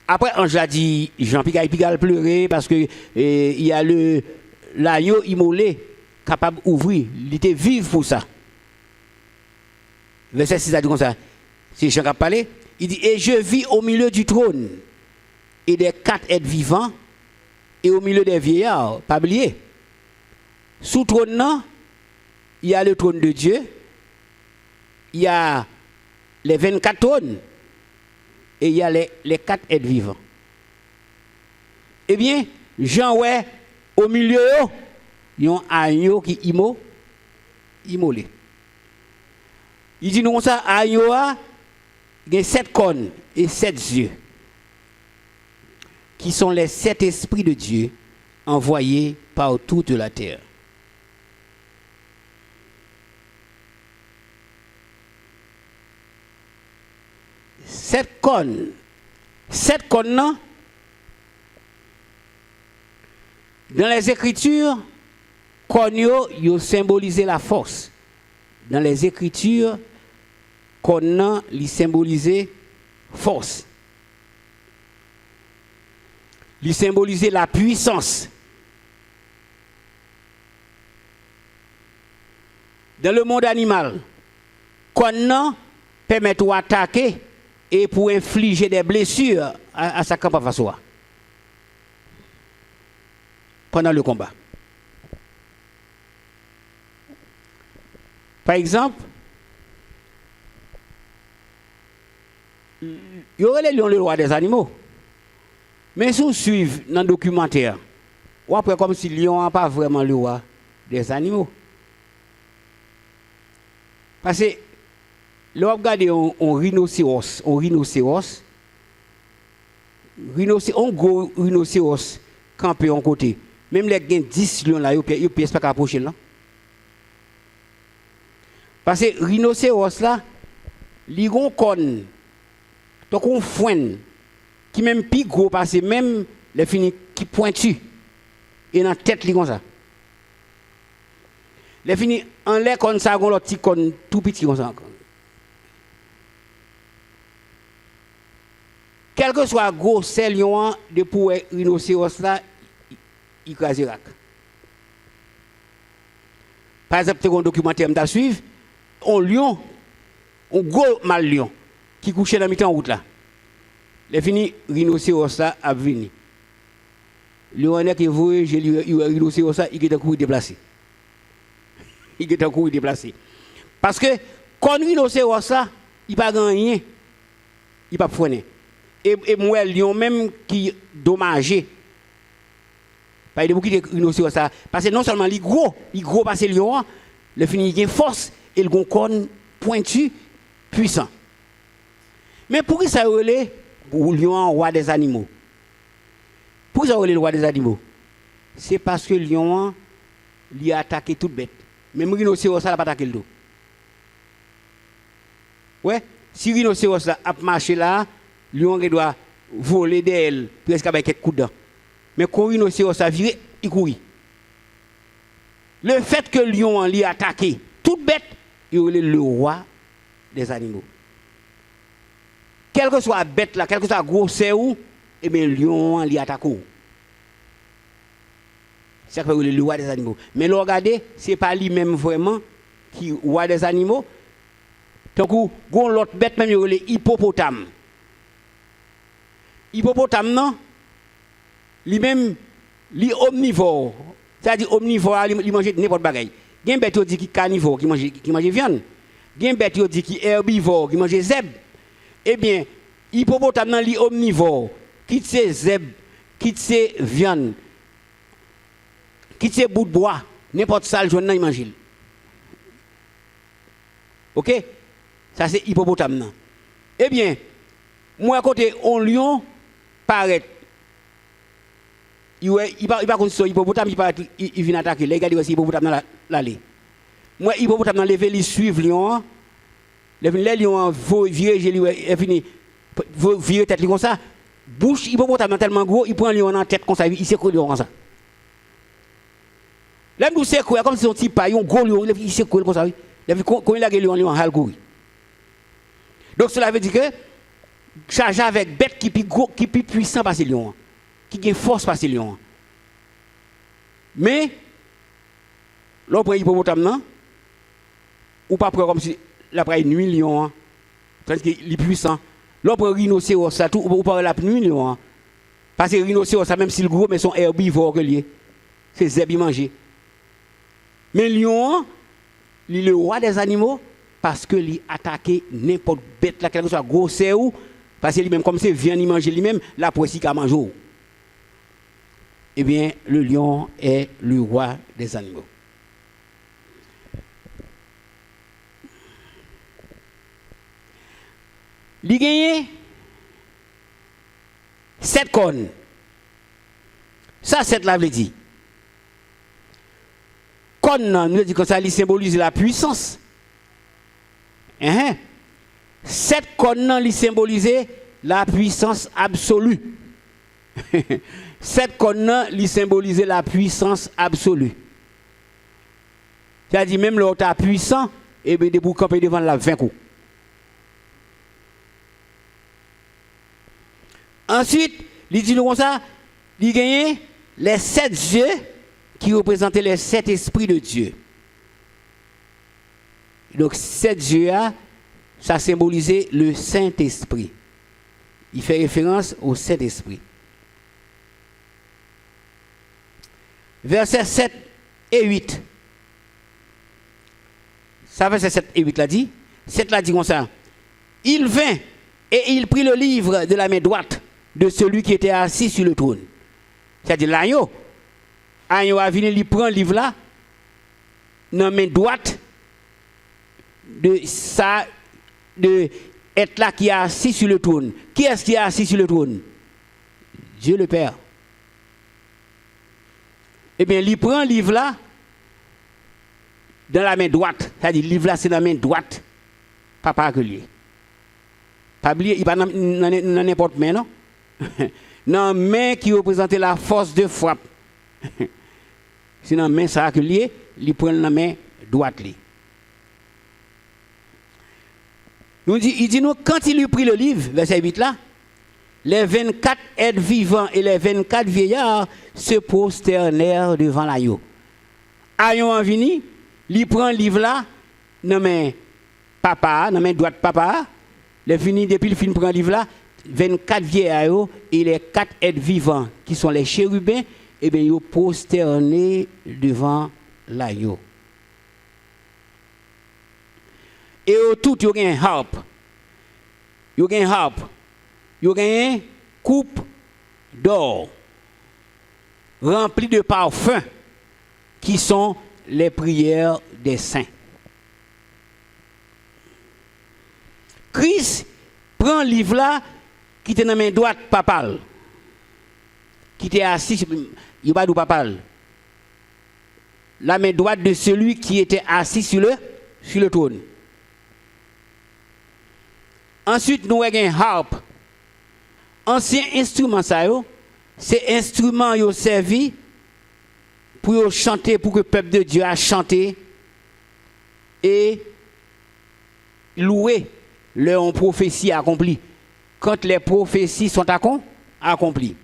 Après, Ange a dit, Jean-Pierre Pigal pleurer parce que il y a l'agneau immolé capable d'ouvrir. Il était vif pour ça. Verset 6 a dit comme ça. C'est Jean qui a parlé. Il dit, et je vis au milieu du trône et des 4 êtres vivants et au milieu des vieillards. Pas oublier. Sous le trône, non, il y a le trône de Dieu. Il y a les 24 trônes. Et il y a les 4 êtres vivants. Eh bien, Jean, ouais, au milieu, il y a un agneau qui est immolé. Il dit nous ça, agneau, il y a 7 cornes et 7 yeux, qui sont les 7 esprits de Dieu envoyés par toute la terre. Cette corne 7 cônes, dans les Écritures, cônes yo symboliser la force. Dans les Écritures, cônes li symboliser force. Li symboliser la puissance. Dans le monde animal, cônes permet d'attaquer et pour infliger des blessures à sa camp face à pendant le combat. Par exemple, il y aurait les lions, le roi des animaux. Mais si vous suivez dans le documentaire, ou après comme si le lion n'est pas vraiment le roi des animaux. Parce que là, regardez un rhinocéros, un gros rhinocéros campé en côté. Même les 10 lions là, ils ne peuvent pas approcher là. Parce que rhinocéros là, ils ont un cône, donc un foin, qui même plus gros, parce que même les finis qui pointu, et dans la tête, ils comme ça. Les finis en l'air comme ça, ils ont leur petit cône tout petit comme ça. Quel que soit gros c'est lion de pour rhinocéros là, il crase rac. Par exemple, un documentaire à suivre, un lion, un gros mal lion qui couchait dans mi-temps en route là. Les fini rhinocéros là a venu. Lion qui voit j'ai rhinocéros là, il est couru déplacé. Il est couru déplacé. Parce que quand rhinocéros là, il pas rien, il pas freiner. Et moi lion même qui dommagé. Pas de beaucoup de rhinocéros ça parce que non seulement il gros parce que lion le fini il a force et le corne pointu puissant. Mais pour qui ça relève le lion roi des animaux? Pour ça relève le roi des animaux? C'est parce que le lion il a attaqué toute bête. Même rhinocéros ça n'a pas attaqué le dos. Ouais, si rhinocéros là a marché là, lion doit voler d'elle presque avec quelques coups de dents. Mais quand rhinocéros a viré, il courit. Le fait que le lion l'ait attaqué, toute bête, il est le roi des animaux. Quelle que soit la bête là, quel que soit la grosseur, eh bien le lion l'ait attaqué. C'est ça que le roi des animaux. Mais le regardez, ce n'est pas lui-même vraiment qui est le roi des animaux. Donc, l'autre bête même, il est hippopotame. Hippopotame, non? Lui-même, il est omnivore. C'est-à-dire omnivore, il mange n'importe quoi. Il y a une bête qui est carnivore, qui mange viande. Il y a une bête qui est herbivore, qui mange zèbre. Eh bien, hippopotame, il est omnivore. Quitte ses zèbres, quitte ses viandes, quitte ses bouts de bois, n'importe ça, le jaune, il mange. Ok? Ça, c'est hippopotame. Eh bien, moi, à côté, un lion paraît. Il va construire hippopotame, il vient attaquer. Les gars, il hippopotame dans l'allée. Moi, hippopotame dans l'allée, il suit le lion. Les lions vont virer, il finit, virer tête comme ça. Bouche, hippopotame tellement gros, il prend le lion en tête comme ça, il secoue le lion comme ça. Là, nous secoue, comme si on type pas, un gros lion, il secoue comme ça. Quand il a le lion, il a le courir. Donc cela veut dire que charger avec bête qui est plus puissant par ces lions, qui a force par ces lions. Mais, l'on prend hippopotame, ou pas comme si la prend une lion, tandis qu'il est puissant. L'on prend rhinocéros, ça tout, ou pas la nuit lion. Parce que rhinocéros, même si le gros, mais son herbivore que lié. C'est zèbre manger. Mais lion, il est le roi des animaux. Parce que lui attaquer n'importe bête là, quelle que soit grosse ou parce que lui-même comme c'est vient y manger lui-même, la poisson qu'à manger. Eh bien, le lion est le roi des animaux. Il gagne 7 cornes. Ça, 7 là, veut dire. Cornes, nous dit que ça, il symbolise la puissance. 7 cornes, il symbolise la puissance absolue. 7 cornes, ils symbolisaient la puissance absolue. C'est-à-dire, même l'autre puissant, et bien, de pour camper devant la 20 coups. Ensuite, il dit comme ça, il gagne les 7 yeux qui représentaient les 7 esprits de Dieu. Donc, 7 yeux, ça symbolisait le Saint-Esprit. Il fait référence au Saint-Esprit. Versets 7 et 8. Ça, verset 7 et 8 l'a dit. 7 l'a dit comme ça. Il vint et il prit le livre de la main droite de celui qui était assis sur le trône. C'est-à-dire l'agneau. L'agneau a venu, il prend le livre là, dans la main droite de ça, de être là qui est assis sur le trône. Qui est-ce qui est assis sur le trône? Dieu le Père. Eh bien, il prend le livre là dans la main droite. C'est-à-dire, le livre là, c'est dans la main droite. Papa que lui. Pas oublier, il n'est pas dans n'importe main, non? Dans la main qui représentait la force de frappe. C'est dans la main ça que lui, il prend la main droite. Il dit nous, quand il lui prit le livre, verset 8 là, les 24 êtres vivants et les 24 vieillards se prosternèrent devant l'agneau. L'agneau en vini, il prend le livre là, dans main papa, dans main droite papa, depuis le film prend le livre là, 24 vieillards et les 4 êtres vivants qui sont les chérubins, et bien ils sont prosternés devant l'agneau. Et au tout, il y a une harpe. Il y a une harpe. Il y a une coupe d'or remplie de parfums qui sont les prières des saints. Christ prend le livre là qui était dans la main droite papale. Qui était assis, il n'y a pas de papal. La main droite de celui qui était assis sur le trône. Ensuite, nous avons un harpe. Ancien instrument, c'est instrument qui servi pour chanter, pour que le peuple de Dieu a chanté et loué leur prophétie accomplie. Quand les prophéties sont accomplies.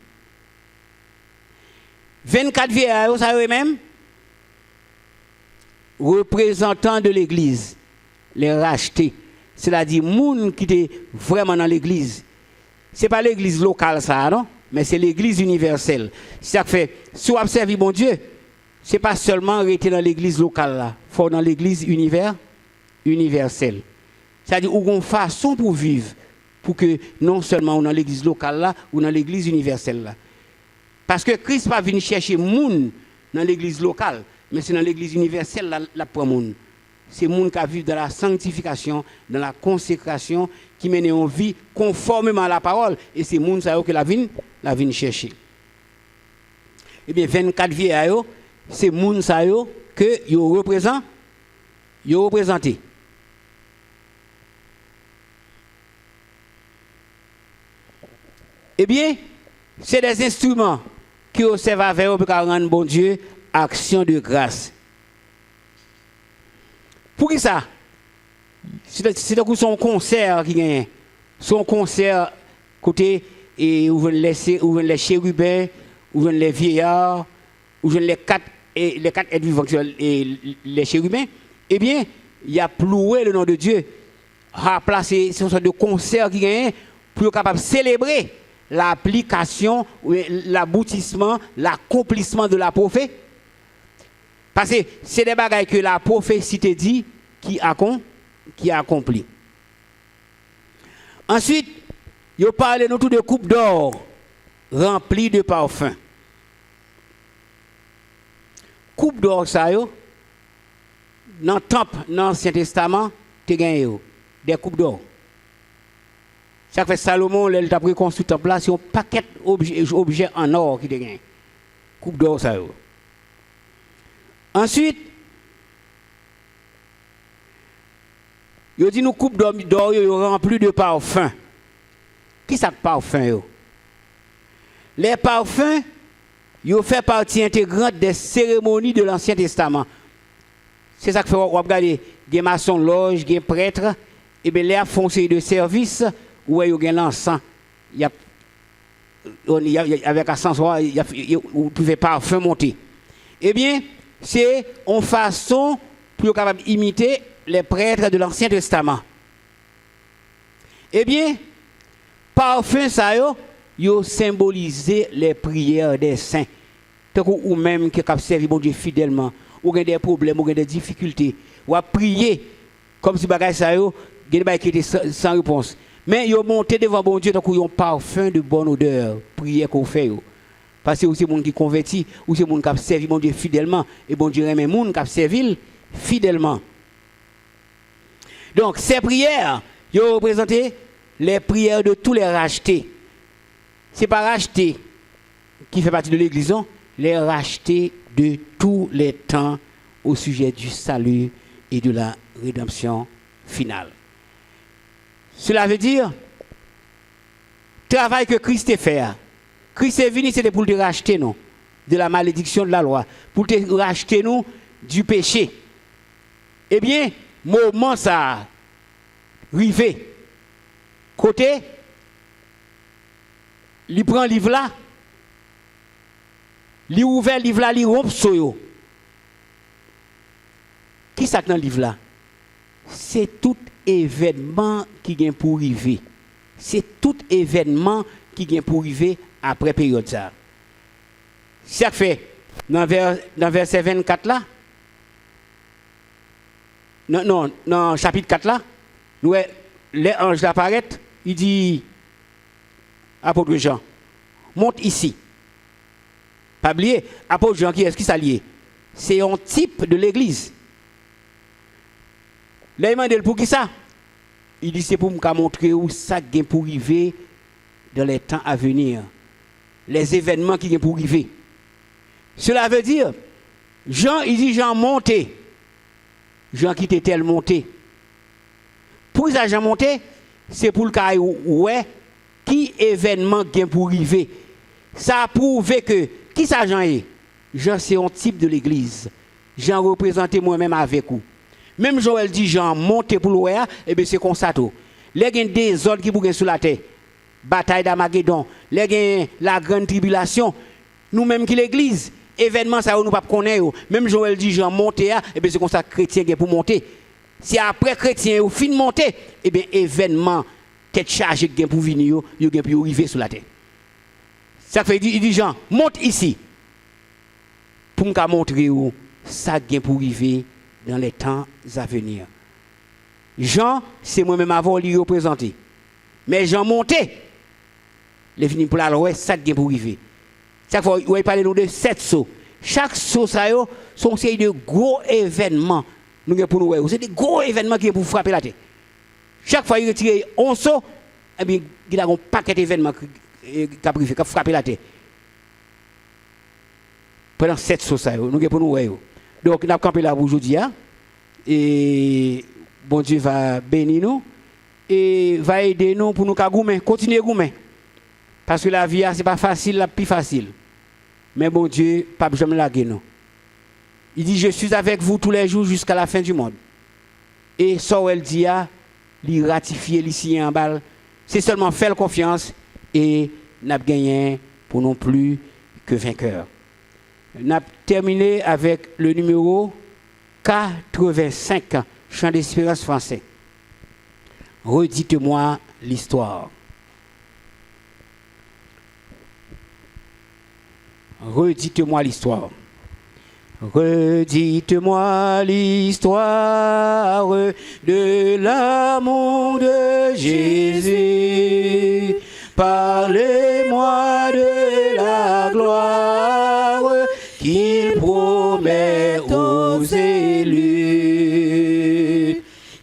24 vieillards, ça eux-mêmes, représentants de l'église, les rachetés. C'est-à-dire, les gens qui étaient vraiment dans l'église. Ce n'est pas l'église locale, ça, non? Mais c'est l'église universelle. C'est ça que fait, si vous observez mon Dieu, ce n'est pas seulement rester dans l'église locale, là. Il faut dans l'église universelle. C'est-à-dire, il y a une façon pour vivre, pour que non seulement dans l'église locale, là, ou dans l'église universelle, là. Parce que Christ n'est pas venu chercher moun dans l'église locale, mais c'est dans l'église universelle la pour moun. C'est moun qui vivent dans la sanctification, dans la consécration, qui mène une vie conformément à la parole. Et c'est moun ça que la vient chercher. Eh bien, 24 vieillards, c'est moun ça que yo représenté. Eh bien, c'est des instruments qui servent à faire pour rendre bon Dieu action de grâce. Pour qui ça? C'est son concert qui gagne. Son concert côté et où les chérubins, où les vieillards, où les 4 êtres vivants et les chérubins. Eh bien, il a ploué le nom de Dieu. A placé ce sorte de concert qui gagne pour être capable de célébrer l'application, l'aboutissement, l'accomplissement de la prophétie. Parce que c'est des bagages que la prophétie te dit qui a accompli. Ensuite, il parle nous tout de coupe d'or remplie de parfums. Coupe d'or, ça, dans le temple, dans l'Ancien Testament, tu as gagné des coupes d'or. Ça fait Salomon, il a reconstruit le temple là, c'est un paquet d'objets en or qui te gagne. Coupe d'or, ça. Ensuite, il dit nous coupe d'or remplie de parfum. Qui ça parfum yo? Les parfums, ils font partie intégrante des cérémonies de l'Ancien Testament. C'est ça que fait, on regarde, des maçons loges, des prêtres, et bien les font série de services où il y a l'encens. Avec un sens, vous pouvez parfum monter. Eh bien, c'est une façon pour capable imiter les prêtres de l'Ancien Testament. Eh bien, parfum ça yo symboliser les prières des saints. Ou même qui cap servi bon Dieu fidèlement, ou a des problèmes, ou a des difficultés, ou a prier comme si bagay ça yo qui était sans réponse. Mais yo monté devant bon Dieu tant un parfum de bonne odeur, prière qu'on fait yo. Parce que c'est monde qui converti, ou c'est monde qui servi bon Dieu fidèlement et bon Dieu aime monde qui servi fidèlement. Donc ces prières, yo représentent les prières de tous les rachetés. C'est pas rachetés qui fait partie de l'église, non? Les rachetés de tous les temps au sujet du salut et de la rédemption finale. Cela veut dire, travail que Christ a fait. Christ est venu, c'était pour te racheter, non? De la malédiction de la loi. Pour te racheter, nous, du péché. Eh bien, moment ça, rivé. Côté, il prend le livre là, il ouvre le livre là, il rompt soyo. Qui ça dans le livre là? C'est tout événement qui vient pour arriver. C'est tout événement qui vient pour arriver après période ça. Ça fait dans verset 24 là. Non, chapitre 4 là, nous les anges apparaissent, il dit apôtre Jean, monte ici. Pas oublier, apôtre Jean qui est-ce qui s'allie? C'est un type de l'église. Là, il m'a dit pour qui ça? Il dit c'est pour me montrer où ça vient pour arriver dans les temps à venir. Les événements qui viennent pour arriver. Cela veut dire, Jean, il dit Jean monté. Jean qui était tel monté. Pour ça, Jean monté, c'est pour le cas où qui événement vient pour arriver. Ça a prouvé que, qui ça Jean est? Jean, c'est un type de l'église. Jean représenté moi-même avec vous. Même Joël dit Jean monté pour le et bien c'est comme ça tout. Les gens des ordres qui bouillent sur la terre. Bataille d'Armageddon, la grande tribulation. Nous-mêmes qui l'église, événement ça nous pas connaître. Même Joël dit Jean monté et bien c'est comme ça chrétien qui pour monter. Si après chrétien ou fin monter, et bien événement tête chargée qui pour venir, yo gen pour arriver sur la terre. Ça fait il dit Jean monte ici. Pour me montrer où ça gen pour arriver dans les temps à venir. Jean, c'est moi-même avant lui représenter. Mais Jean monté, les venu pour la loi, ça vient pour arriver. Chaque fois, il parle de 7 sauts. Chaque saut, ça sont une série de gros événements. Nous pour nous, c'est des gros événements qui sont pour frapper la tête. Chaque fois, il retire un saut, et bien, il y a un paquet d'événements qui ont frappé la tête. Pendant 7 sauts, ça, nous pour nous. Donc, nous avons campé là aujourd'hui. Et bon Dieu va bénir nous et va aider nous pour nous continuer à goumer. Parce que la vie, ce n'est pas facile, la plus facile. Mais bon Dieu, pas jamais laguer nous. Il dit, je suis avec vous tous les jours jusqu'à la fin du monde. Et ça, elle dit, il ratifier l'ici en balle. C'est seulement faire confiance et n'a gagné pour non plus que vainqueur. On a terminé avec le numéro 85, Chant d'espérance français. Redites-moi l'histoire. Redites-moi l'histoire. Redites-moi l'histoire de l'amour de Jésus. Parlez-moi de la gloire qu'il promet aux élus.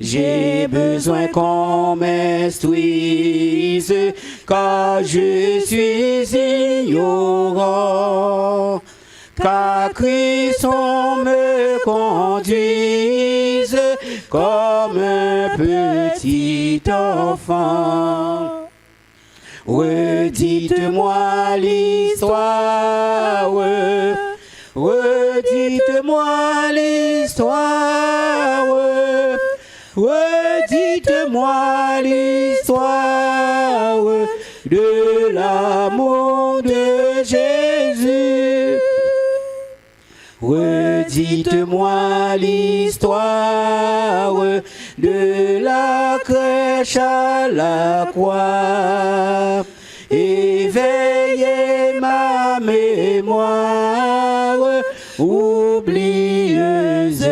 J'ai besoin qu'on m'instruise, car je suis ignorant. Car Christ me conduise comme un petit enfant. Redites-moi l'histoire, redites-moi l'histoire, redites-moi l'histoire de l'amour de Jésus. Redites-moi l'histoire de la crèche à la croix. Éveillez ma mémoire, oublieuse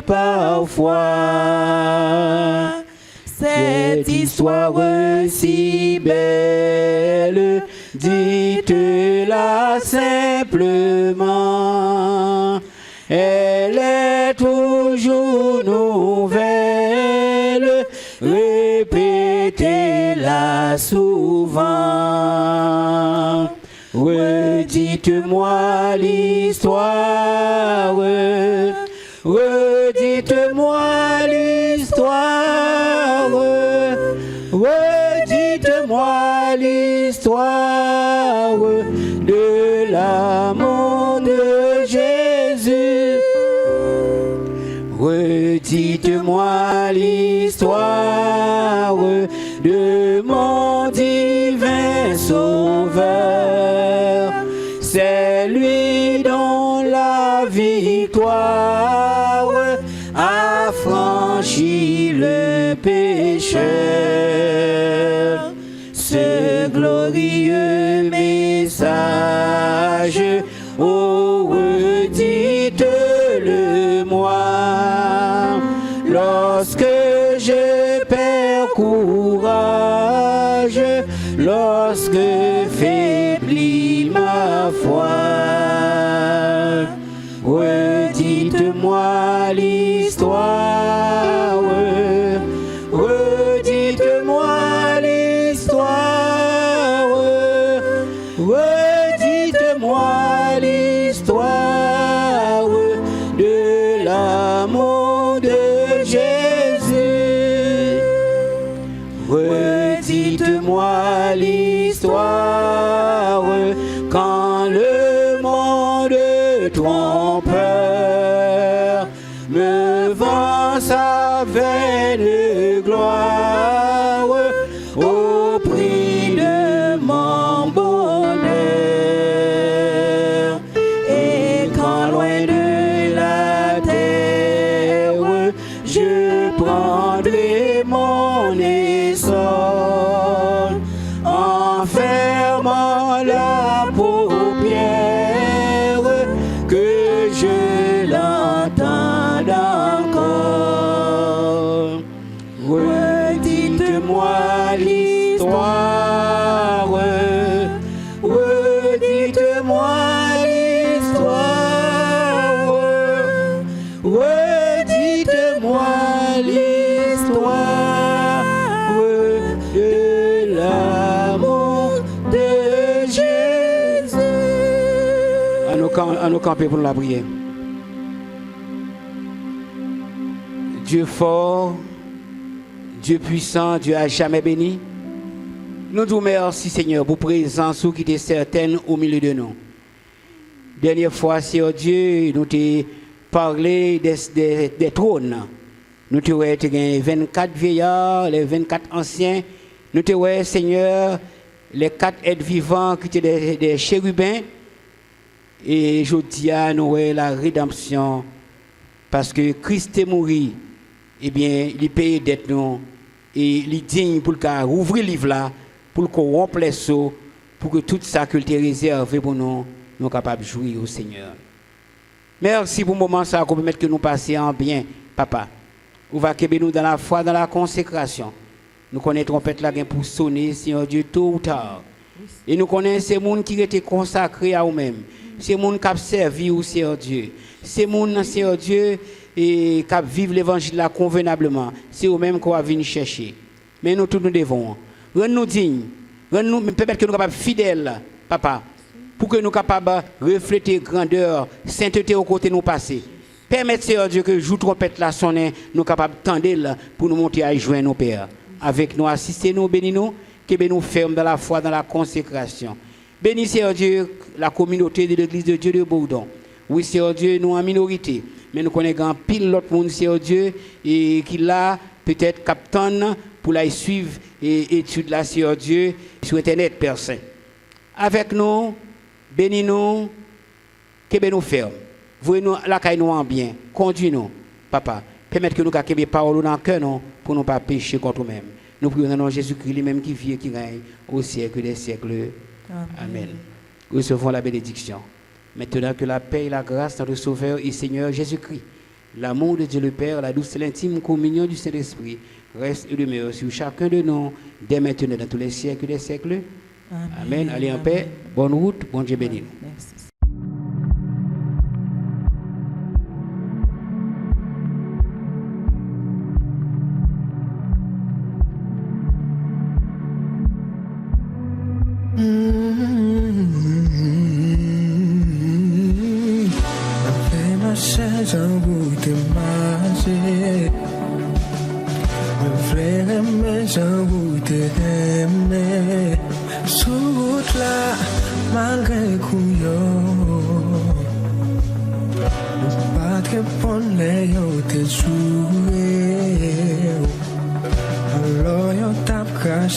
parfois. Cette histoire si belle, dites-la simplement. Elle est toujours nouvelle, répétez-la souvent. Redites-moi l'histoire, redites-moi l'histoire, redites-moi l'histoire de l'amour de Jésus. Redites-moi l'histoire de mon divin Sauveur. C'est lui dont la victoire a franchi le pécheur. Ce glorieux message, oh, redites-le-moi. Lorsque je perds courage, lorsque faiblit ma foi, redites-moi l'histoire, redites-moi l'histoire, redites-moi l'histoire de l'amour de Jésus. Redites-moi l'histoire quand le monde trompeur me vend sa vaine gloire au prix de mon bonheur. Et quand loin de la terre je prendrai mon essor, en fermant la paupière, que je l'entende encore. Redites-moi l'histoire, redites-moi l'histoire, redites-moi l'histoire de l'amour de Jésus. À nous camper pour la prière. Dieu fort, Dieu puissant, Dieu à jamais béni. Nous vous remercions, Seigneur, pour présence qui était certaine au milieu de nous. Dernière fois, Seigneur Dieu, nous t'ai parlé des trônes. Nous t'ai 24 vieillards, les 24 anciens. Nous t'ai Seigneur, les 4 êtres vivants qui étaient des chérubins. Et je dis à nous la rédemption, parce que Christ est mort, eh bien, il paye d'être nous, et il est digne pour ouvrir le livre là, pour qu'on remplisse ça, pour que tout ça que tu as réservé pour nous, nous sommes capables de jouir au Seigneur. Merci pour le moment ça, qu'on peut mettre que nous passions en bien, papa. On va que nous dans la foi, dans la consécration. Nous connaissons trompette là pour sonner, Seigneur Dieu, tôt ou tard. Et nous connaissons ces gens qui étaient consacrés à eux-mêmes. Ces gens qui ont servi au Seigneur Dieu. Ces gens, Seigneur Dieu, qui vivent l'évangile là convenablement. C'est eux-mêmes qu'on va venir chercher. Mais nous tous nous devons. Rends-nous dignes. Rends-nous, peut-être que nous sommes capables fidèles, papa. Pour que nous soyons capables de refléter grandeur, sainteté au côté de nous passer. Permettez, Seigneur Dieu, que le jour trompette là sonne, nous sommes capables de tendre pour nous monter à joindre nos pères. Avec nous, assistez-nous, bénis-nous, que nous fermes dans la foi, dans la consécration. Bénis, Seigneur Dieu, la communauté de l'église de Dieu de Bourdon. Oui, Seigneur Dieu, nous en minorité, mais nous connaissons pile l'autre monde, Seigneur Dieu, et qui l'a peut-être captain pour la suivre et étude là, Seigneur Dieu, sur Internet, Père Saint. Avec nous, bénis-nous, que nous ferme. Voyez-nous la caille nous en bien. Conduis-nous, Papa. Permettez que nous ayons des paroles dans le cœur pour ne pas pécher contre nous-mêmes. Nous prions dans Jésus-Christ, lui-même qui vit et qui règne au siècle des siècles. Amen. Recevons la bénédiction. Maintenant que la paix et la grâce de notre Sauveur et Seigneur Jésus-Christ, l'amour de Dieu le Père, la douce et l'intime communion du Saint-Esprit reste et demeure sur chacun de nous, dès maintenant dans tous les siècles des siècles. Amen. Allez en paix. Bonne route. Bon Dieu béni. Merci.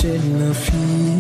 In the field